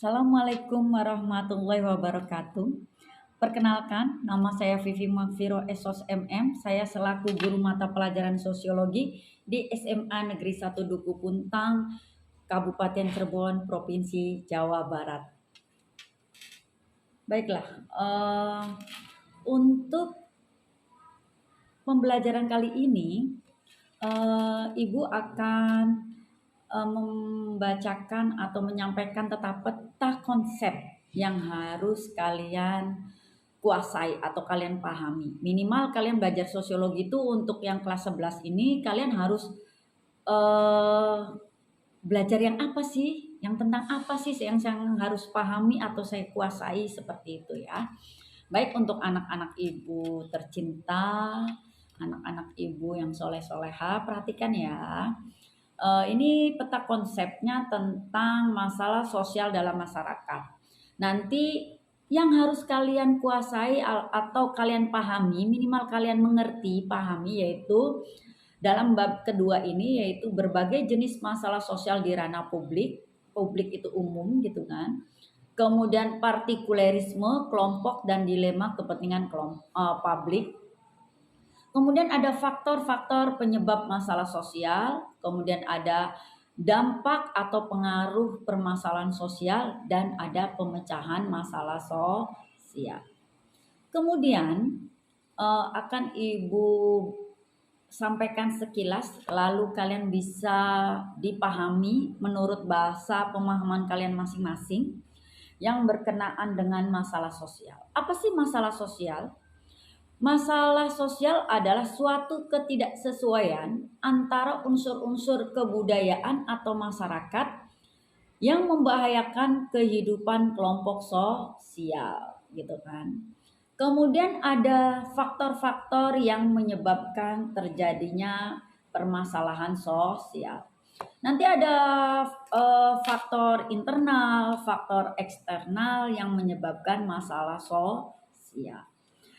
Assalamualaikum warahmatullahi wabarakatuh. Perkenalkan, nama saya Vivi Magfiro Esos MM. Saya selaku guru mata pelajaran sosiologi di SMA Negeri 1 Duku Puntang, Kabupaten Cirebon, Provinsi Jawa Barat. Baiklah, untuk pembelajaran kali ini, Ibu akan membacakan atau menyampaikan peta konsep yang harus kalian kuasai atau kalian pahami. Minimal kalian belajar sosiologi itu untuk yang kelas 11 ini kalian harus belajar yang apa sih? Yang tentang apa sih yang saya harus pahami atau saya kuasai seperti itu ya. Baik untuk anak-anak ibu tercinta, anak-anak ibu yang soleh-soleha, perhatikan ya. Ini peta konsepnya tentang masalah sosial dalam masyarakat. Nanti yang harus kalian kuasai atau kalian pahami, minimal kalian mengerti, pahami, yaitu dalam bab kedua ini, yaitu berbagai jenis masalah sosial di ranah publik. Publik itu umum gitu kan. Kemudian partikulerisme, kelompok dan dilema kepentingan publik. Kemudian ada faktor-faktor penyebab masalah sosial, kemudian ada dampak atau pengaruh permasalahan sosial, dan ada pemecahan masalah sosial. Kemudian akan Ibu sampaikan sekilas, lalu kalian bisa dipahami menurut bahasa pemahaman kalian masing-masing yang berkenaan dengan masalah sosial. Apa sih masalah sosial? Masalah sosial adalah suatu ketidaksesuaian antara unsur-unsur kebudayaan atau masyarakat yang membahayakan kehidupan kelompok sosial, gitu kan. Kemudian ada faktor-faktor yang menyebabkan terjadinya permasalahan sosial. Nanti ada faktor internal, faktor eksternal yang menyebabkan masalah sosial.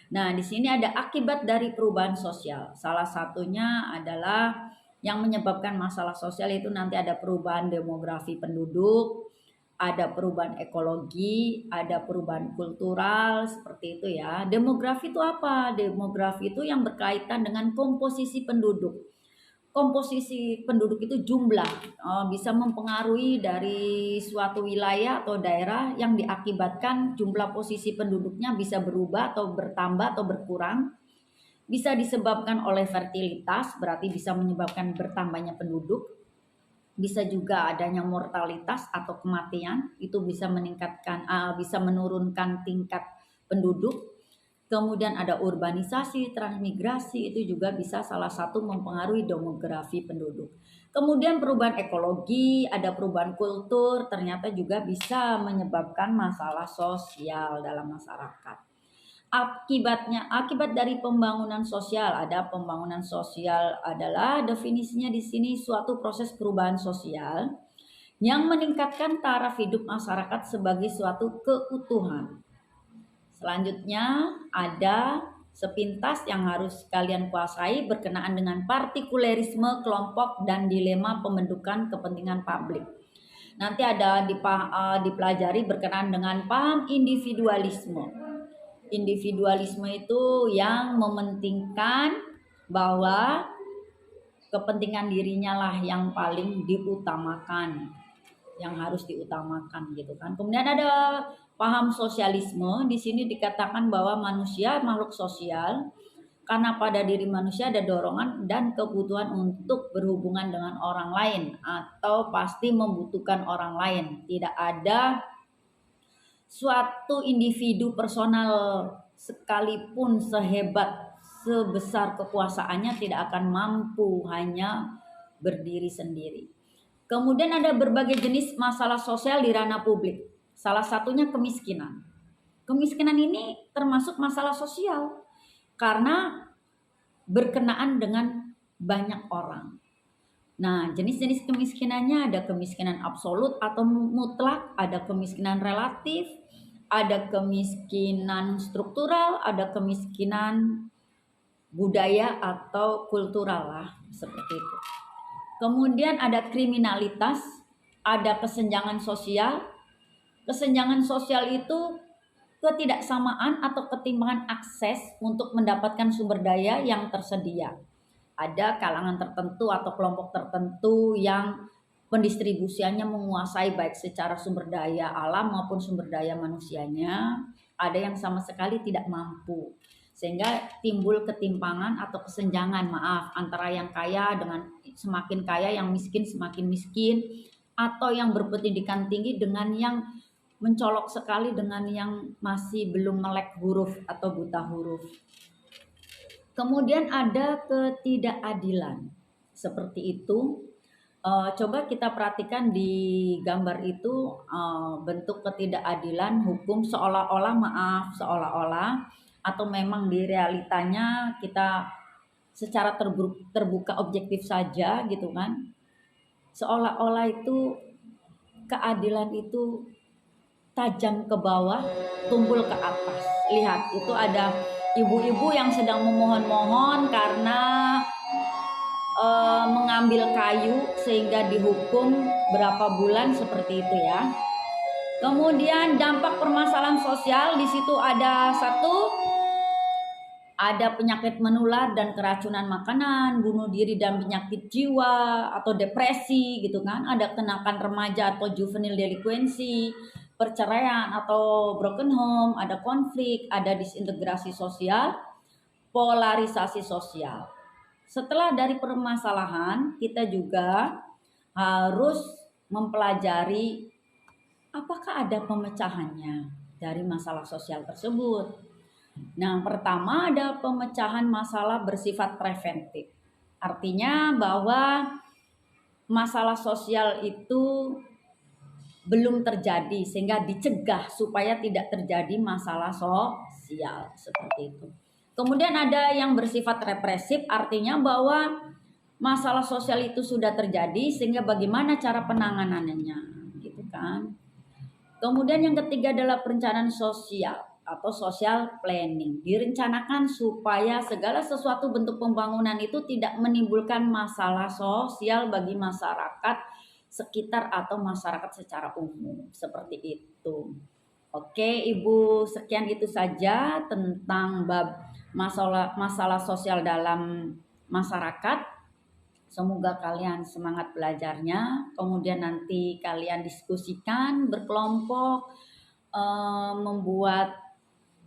Nah, di sini ada akibat dari perubahan sosial. Salah satunya adalah yang menyebabkan masalah sosial itu nanti ada perubahan demografi penduduk, ada perubahan ekologi, ada perubahan kultural, seperti itu ya. Demografi itu apa? Demografi itu yang berkaitan dengan komposisi penduduk. Komposisi penduduk itu jumlah bisa mempengaruhi dari suatu wilayah atau daerah yang diakibatkan jumlah posisi penduduknya bisa berubah atau bertambah atau berkurang. Bisa disebabkan oleh fertilitas, berarti bisa menyebabkan bertambahnya penduduk. Bisa juga adanya mortalitas atau kematian, itu bisa bisa menurunkan tingkat penduduk. Kemudian ada urbanisasi, transmigrasi, itu juga bisa salah satu mempengaruhi demografi penduduk. Kemudian perubahan ekologi, ada perubahan kultur, ternyata juga bisa menyebabkan masalah sosial dalam masyarakat. Akibat dari pembangunan sosial, ada pembangunan sosial adalah definisinya di sini suatu proses perubahan sosial yang meningkatkan taraf hidup masyarakat sebagai suatu keutuhan. Selanjutnya ada sepintas yang harus kalian kuasai berkenaan dengan partikulerisme kelompok dan dilema pembentukan kepentingan publik. Nanti ada dipelajari berkenaan dengan paham individualisme. Individualisme itu yang mementingkan bahwa kepentingan dirinya lah yang paling diutamakan, yang harus diutamakan gitu kan. Kemudian ada paham sosialisme, di sini dikatakan bahwa manusia makhluk sosial karena pada diri manusia ada dorongan dan kebutuhan untuk berhubungan dengan orang lain atau pasti membutuhkan orang lain. Tidak ada suatu individu personal sekalipun sebesar kekuasaannya tidak akan mampu hanya berdiri sendiri. Kemudian ada berbagai jenis masalah sosial di ranah publik. Salah satunya kemiskinan. Kemiskinan ini termasuk masalah sosial karena berkenaan dengan banyak orang. Nah, jenis-jenis kemiskinannya ada kemiskinan absolut atau mutlak, ada kemiskinan relatif, ada kemiskinan struktural, ada kemiskinan budaya atau kultural lah, seperti itu. Kemudian ada kriminalitas, ada kesenjangan sosial, Kesenjangan sosial itu ketidaksamaan atau ketimpangan akses untuk mendapatkan sumber daya yang tersedia. Ada kalangan tertentu atau kelompok tertentu yang pendistribusiannya menguasai baik secara sumber daya alam maupun sumber daya manusianya. Ada yang sama sekali tidak mampu. Sehingga timbul ketimpangan atau kesenjangan, antara yang kaya dengan semakin kaya, yang miskin semakin miskin, atau yang berpendidikan tinggi dengan yang mencolok sekali dengan yang masih belum melek huruf atau buta huruf. Kemudian ada ketidakadilan. Seperti itu. Coba kita perhatikan di gambar itu, bentuk ketidakadilan hukum seolah-olah atau memang di realitanya kita secara terbuka objektif saja gitu kan. Seolah-olah itu keadilan itu tajam ke bawah, tumpul ke atas. Lihat, itu ada ibu-ibu yang sedang memohon-mohon karena mengambil kayu sehingga dihukum berapa bulan seperti itu ya. Kemudian dampak permasalahan sosial di situ ada penyakit menular dan keracunan makanan, bunuh diri dan penyakit jiwa atau depresi gitu kan. Ada kenakan remaja atau juvenile delinquency, perceraian atau broken home, ada konflik, ada disintegrasi sosial, polarisasi sosial. Setelah dari permasalahan, kita juga harus mempelajari apakah ada pemecahannya dari masalah sosial tersebut. Nah, pertama ada pemecahan masalah bersifat preventif. Artinya bahwa masalah sosial itu belum terjadi sehingga dicegah supaya tidak terjadi masalah sosial seperti itu. Kemudian ada yang bersifat represif, artinya bahwa masalah sosial itu sudah terjadi sehingga bagaimana cara penanganannya, gitu kan. Kemudian yang ketiga adalah perencanaan sosial atau social planning. Direncanakan supaya segala sesuatu bentuk pembangunan itu tidak menimbulkan masalah sosial bagi masyarakat sekitar atau masyarakat secara umum, seperti itu. Oke, Ibu, sekian itu saja tentang bab masalah sosial dalam masyarakat. Semoga kalian semangat belajarnya. Kemudian nanti kalian diskusikan berkelompok, membuat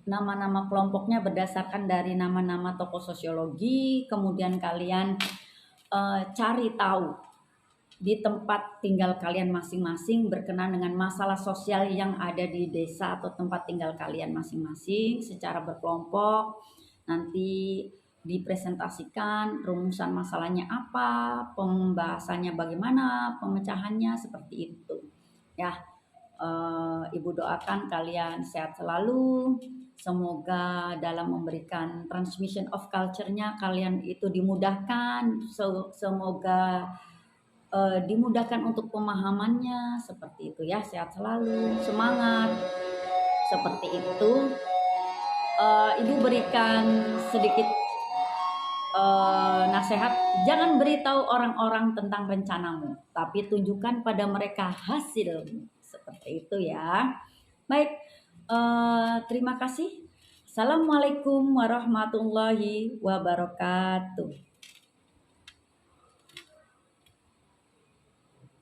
nama-nama kelompoknya berdasarkan dari nama-nama tokoh sosiologi. Kemudian kalian cari tahu di tempat tinggal kalian masing-masing berkenaan dengan masalah sosial yang ada di desa atau tempat tinggal kalian masing-masing secara berkelompok. Nanti dipresentasikan rumusan masalahnya apa, pembahasannya bagaimana, pemecahannya seperti itu. Ya, Ibu doakan kalian sehat selalu. Semoga dalam memberikan transmission of culture-nya kalian itu dimudahkan. Semoga dimudahkan untuk pemahamannya seperti itu ya. Sehat selalu, semangat seperti itu. Ibu berikan sedikit nasihat, jangan beritahu orang-orang tentang rencanamu, tapi tunjukkan pada mereka hasilmu, seperti itu ya. Baik, terima kasih. Assalamualaikum warahmatullahi wabarakatuh.